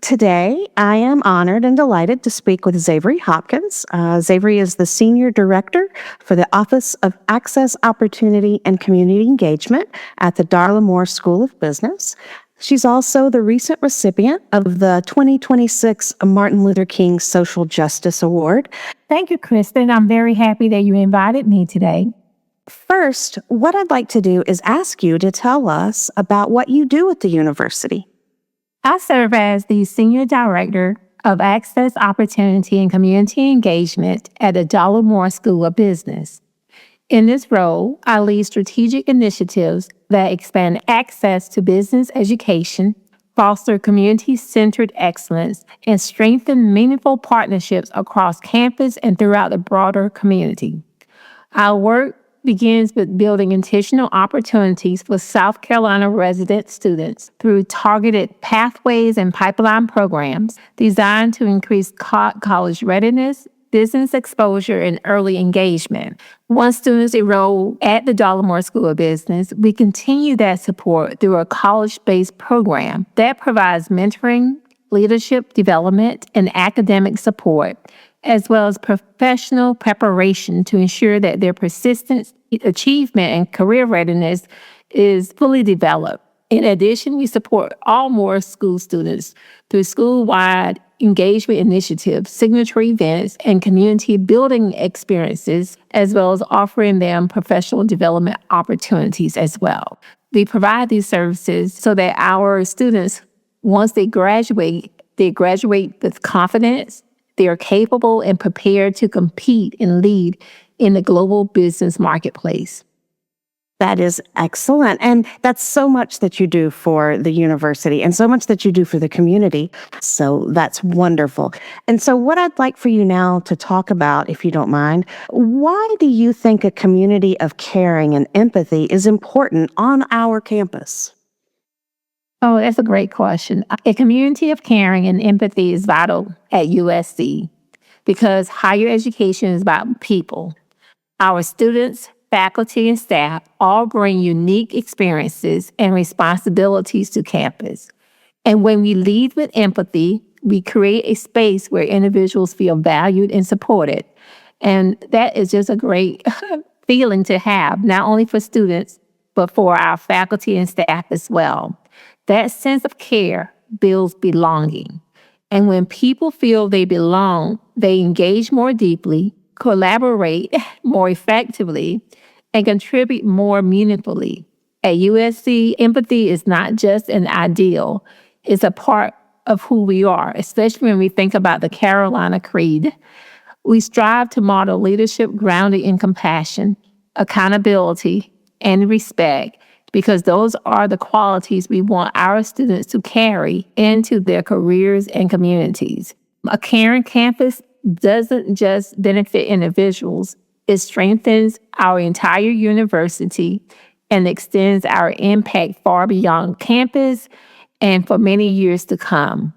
Today, I am honored and delighted to speak with Xavery Hopkins. Xavery is the Senior Director for the Office of Access, Opportunity, and Community Engagement at the Darla Moore School of Business. She's also the recent recipient of the 2026 Martin Luther King Social Justice Award. Thank you, Kristen. I'm very happy that you invited me today. First, what I'd like to do is ask you to tell us about what you do at the university. I serve as the Senior Director of Access, Opportunity, and Community Engagement at the Darla Moore School of Business. In this role, I lead strategic initiatives that expand access to business education, foster community-centered excellence, and strengthen meaningful partnerships across campus and throughout the broader community. Our work begins with building intentional opportunities for South Carolina resident students through targeted pathways and pipeline programs designed to increase college readiness, business exposure, and early engagement. Once students enroll at the Darla Moore School of Business, we continue that support through a college-based program that provides mentoring, leadership development, and academic support, as well as professional preparation to ensure that their persistence, achievement, and career readiness is fully developed. In addition, we support all Moore School students through school-wide engagement initiatives, signature events, and community building experiences, as well as offering them professional development opportunities as well. We provide these services so that our students, once they graduate with confidence. They are capable and prepared to compete and lead in the global business marketplace. That is excellent. And that's so much that you do for the university and so much that you do for the community. So that's wonderful. And so, what I'd like for you now to talk about, if you don't mind, why do you think a community of caring and empathy is important on our campus? Oh, that's a great question. A community of caring and empathy is vital at USC because higher education is about people. Our students, faculty, and staff all bring unique experiences and responsibilities to campus. And when we lead with empathy, we create a space where individuals feel valued and supported. And that is just a great feeling to have, not only for students, but for our faculty and staff as well. That sense of care builds belonging. And when people feel they belong, they engage more deeply, collaborate more effectively, and contribute more meaningfully. At USC, empathy is not just an ideal, it's a part of who we are, especially when we think about the Carolina Creed. We strive to model leadership grounded in compassion, accountability, and respect, because those are the qualities we want our students to carry into their careers and communities. A caring campus doesn't just benefit individuals, it strengthens our entire university and extends our impact far beyond campus and for many years to come.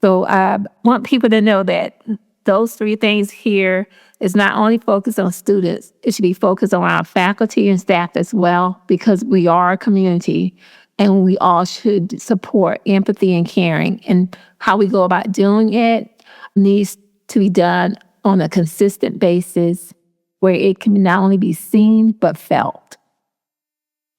So I want people to know that those three things here is not only focused on students, it should be focused on our faculty and staff as well, because we are a community and we all should support empathy and caring. And how we go about doing it needs to be done on a consistent basis where it can not only be seen, but felt.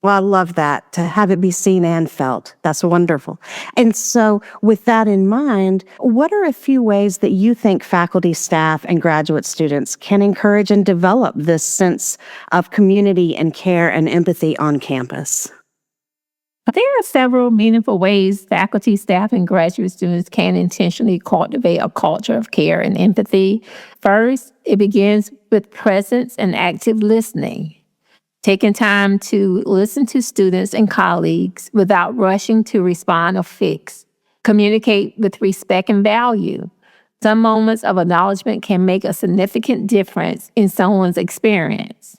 Well, I love that, to have it be seen and felt. That's wonderful. And so, with that in mind, what are a few ways that you think faculty, staff, and graduate students can encourage and develop this sense of community and care and empathy on campus? There are several meaningful ways faculty, staff, and graduate students can intentionally cultivate a culture of care and empathy. First, it begins with presence and active listening. Taking time to listen to students and colleagues without rushing to respond or fix. Communicate with respect and value. Some moments of acknowledgement can make a significant difference in someone's experience.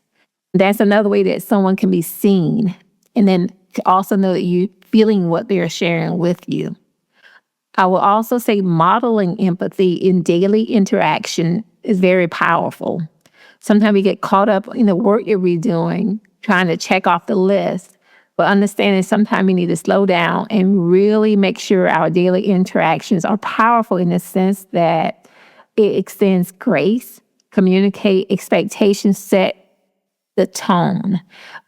That's another way that someone can be seen, and then to also know that you're feeling what they're sharing with you. I will also say modeling empathy in daily interaction is very powerful. Sometimes we get caught up in the work that we're doing, trying to check off the list. but understanding sometimes we need to slow down and really make sure our daily interactions are powerful in the sense that it extends grace, communicate expectations, set the tone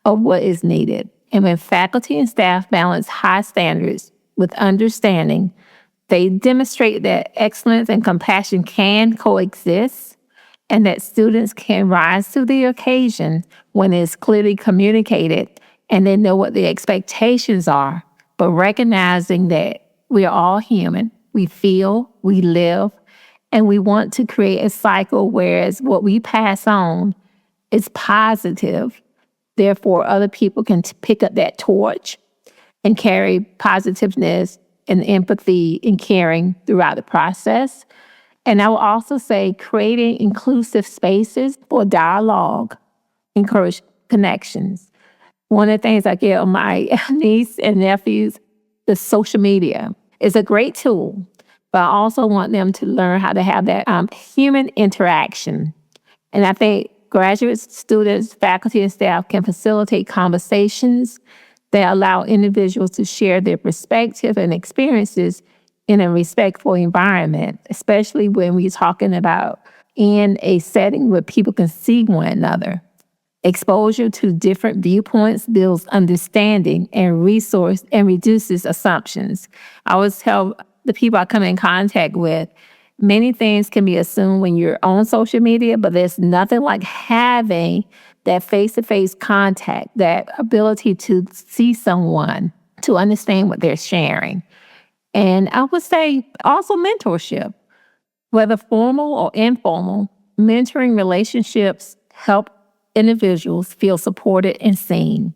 of what is needed. And when faculty and staff balance high standards with understanding, they demonstrate that excellence and compassion can coexist and that students can rise to the occasion when it's clearly communicated and they know what the expectations are, but recognizing that we are all human, we feel, we live, and we want to create a cycle whereas what we pass on is positive. Therefore, other people can pick up that torch and carry positiveness and empathy and caring throughout the process. And I will also say creating inclusive spaces for dialogue, encourage connections. One of the things I give my niece and nephews, the social media is a great tool, but I also want them to learn how to have that human interaction. And I think graduate students, faculty, and staff can facilitate conversations that allow individuals to share their perspective and experiences in a respectful environment, especially when we're talking about in a setting where people can see one another. Exposure to different viewpoints builds understanding and resource and reduces assumptions. I always tell the people I come in contact with, many things can be assumed when you're on social media, but there's nothing like having that face-to-face contact, that ability to see someone, to understand what they're sharing. And I would say also mentorship, whether formal or informal, mentoring relationships help individuals feel supported and seen.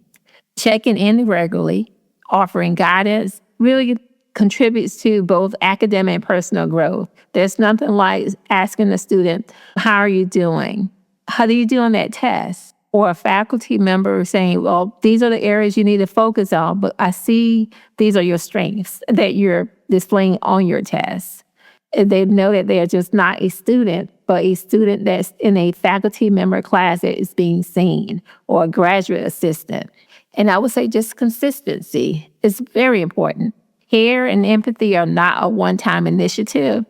Checking in regularly, offering guidance really contributes to both academic and personal growth. There's nothing like asking a student, how are you doing? How do you do on that test? Or a faculty member saying, well, these are the areas you need to focus on, but I see these are your strengths that you're displaying on your test. And they know that they are just not a student, but a student that's in a faculty member class that is being seen, or a graduate assistant. And I would say just consistency is very important. Care and empathy are not a one-time initiative.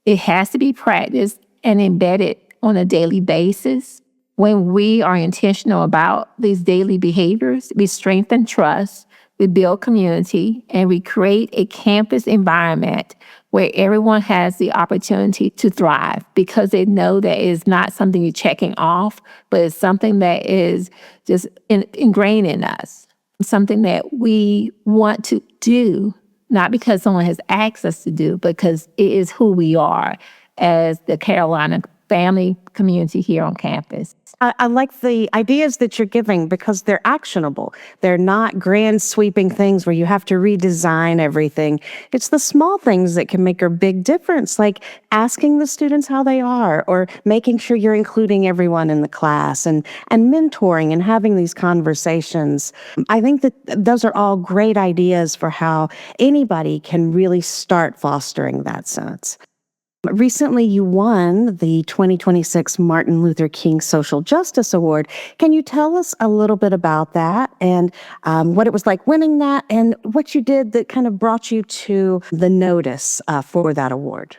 It has to be practiced and embedded on a daily basis. When we are intentional about these daily behaviors, we strengthen trust, we build community, and we create a campus environment where everyone has the opportunity to thrive because they know that it's not something you're checking off, but it's something that is just ingrained in us, something that we want to do, not because someone has asked us to do, because it is who we are as the Carolina family community here on campus. I like the ideas that you're giving because they're actionable. They're not grand sweeping things where you have to redesign everything. It's the small things that can make a big difference, like asking the students how they are, or making sure you're including everyone in the class, and mentoring and having these conversations. I think that those are all great ideas for how anybody can really start fostering that sense. Recently, you won the 2026 Martin Luther King Social Justice Award. Can you tell us a little bit about that and what it was like winning that and what you did that kind of brought you to the notice for that award?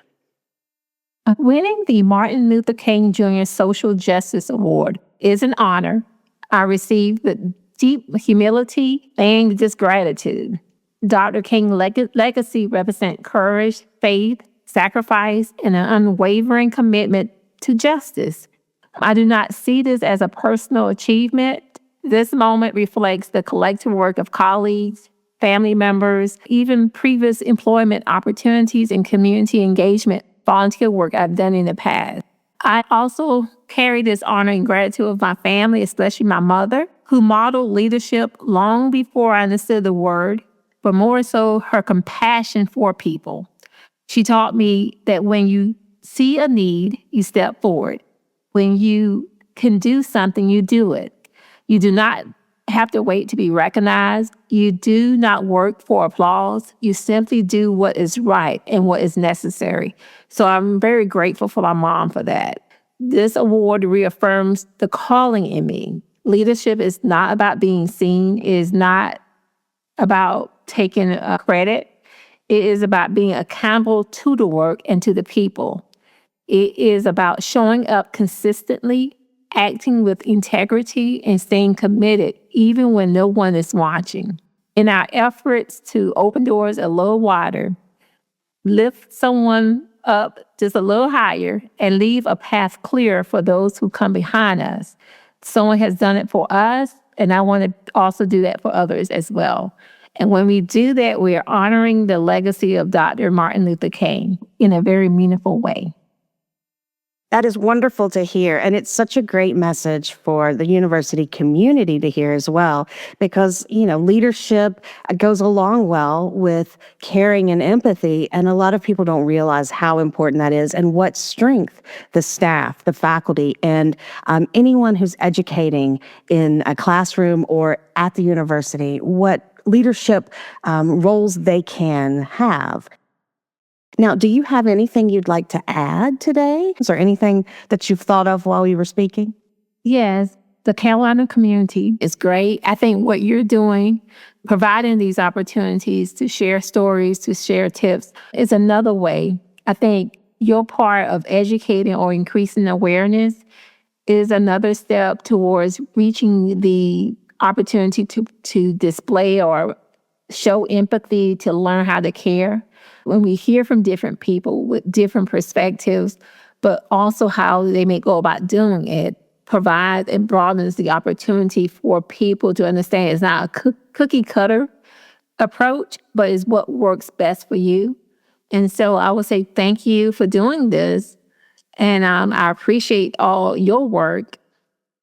Winning the Martin Luther King Jr. Social Justice Award is an honor. I received with deep humility and just gratitude. Dr. King's legacy represents courage, faith, sacrifice, and an unwavering commitment to justice. I do not see this as a personal achievement. This moment reflects the collective work of colleagues, family members, even previous employment opportunities and community engagement, volunteer work I've done in the past. I also carry this honor and gratitude of my family, especially my mother, who modeled leadership long before I understood the word, but more so her compassion for people. She taught me that when you see a need, you step forward. When you can do something, you do it. You do not have to wait to be recognized. You do not work for applause. You simply do what is right and what is necessary. So I'm very grateful for my mom for that. This award reaffirms the calling in me. Leadership is not about being seen, it is not about taking credit. It is about being accountable to the work and to the people. It is about showing up consistently, acting with integrity, and staying committed even when no one is watching. In our efforts to open doors a little wider, lift someone up just a little higher, and leave a path clear for those who come behind us. Someone has done it for us, and I want to also do that for others as well. And when we do that, we are honoring the legacy of Dr. Martin Luther King in a very meaningful way. That is wonderful to hear. And it's such a great message for the university community to hear as well, because, leadership goes along well with caring and empathy. And a lot of people don't realize how important that is and what strength the staff, the faculty, and anyone who's educating in a classroom or at the university, what leadership roles they can have. Now, do you have anything you'd like to add today? Is there anything that you've thought of while you were speaking? Yes, the Carolina community is great. I think what you're doing, providing these opportunities to share stories, to share tips, is another way. I think your part of educating or increasing awareness is another step towards reaching the opportunity to display or show empathy, to learn how to care. When we hear from different people with different perspectives, but also how they may go about doing it, provides and broadens the opportunity for people to understand it's not a cookie cutter approach, but it's what works best for you. And so I would say thank you for doing this. And I appreciate all your work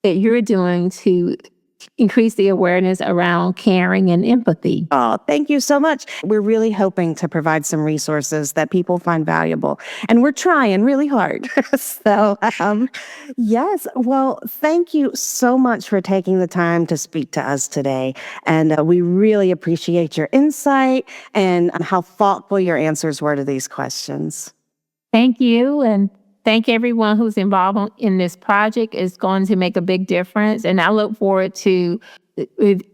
that you're doing to increase the awareness around caring and empathy. Oh, thank you so much. We're really hoping to provide some resources that people find valuable, and we're trying really hard. Yes. Well, thank you so much for taking the time to speak to us today. And we really appreciate your insight and how thoughtful your answers were to these questions. Thank you. And thank everyone who's involved in this project. It's going to make a big difference. And I look forward to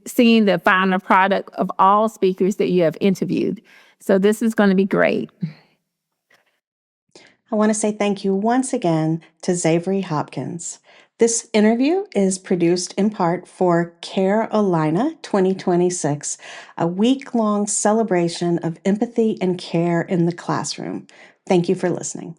seeing the final product of all speakers that you have interviewed. So this is going to be great. I want to say thank you once again to Xavery Hopkins. This interview is produced in part for Carolina 2026, a week-long celebration of empathy and care in the classroom. Thank you for listening.